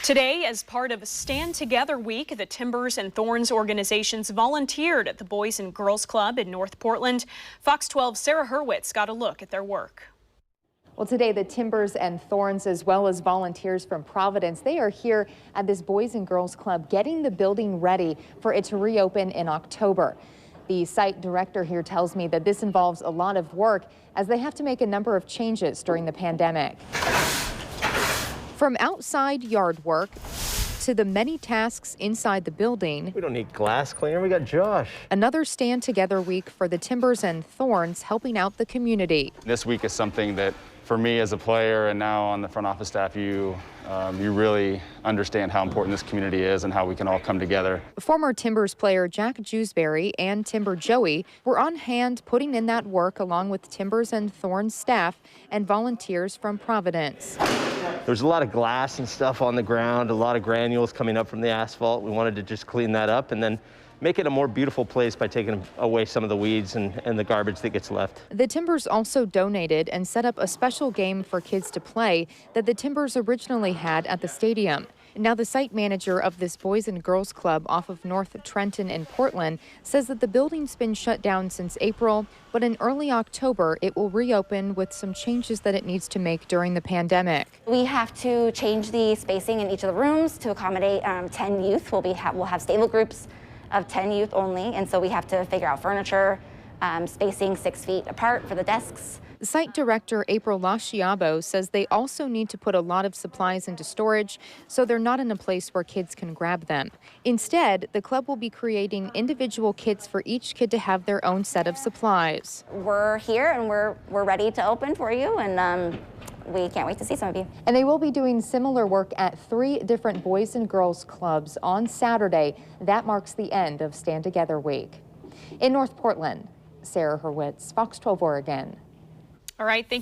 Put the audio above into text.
Today, as part of Stand Together Week, the Timbers and Thorns organizations volunteered at the Boys and Girls Club in North Portland. Fox 12's Sarah HURWITZ got a look at their work. Well, today the Timbers and Thorns, as well as volunteers from Providence, they are here at this Boys and Girls Club getting the building ready for it to reopen in October. The site director here tells me that this involves a lot of work as they have to make a number of changes during the pandemic. From outside yard work to the many tasks inside the building. We don't need glass cleaner, we got Josh. Another Stand Together week for the Timbers and Thorns, helping out the community. This week is something that, for me as a player and now on the front office staff, you really understand how important this community is and how we can all come together. Former Timbers player JEWSBURY and Timber Joey were on hand putting in that work along with Timbers and Thorns staff and volunteers from Providence. There's a lot of glass and stuff on the ground, a lot of granules coming up from the asphalt. We wanted to just clean that up and then make it a more beautiful place by taking away some of the weeds and the garbage that gets left. The Timbers also donated and set up a special game for kids to play that the Timbers originally had at the stadium. Now, the site manager of this Boys and Girls Club off of North Trenton in Portland says that the building's been shut down since April, but in early October, it will reopen with some changes that it needs to make during the pandemic. We have to change the spacing in each of the rooms to accommodate 10 youth. We'll have stable groups of 10 youth only, and so we have to figure out furniture, spacing 6 feet apart for the desks. Site director LOSCHIABO says they also need to put a lot of supplies into storage so they're not in a place where kids can grab them. Instead, the club will be creating individual kits for each kid to have their own set of supplies. We're here and we're ready to open for you, and we can't wait to see some of you. And they will be doing similar work at 3 different Boys and Girls Clubs on Saturday. That marks the end of Stand Together Week. In North Portland, Sarah HURWITZ, Fox 12 Oregon. All right, thank you.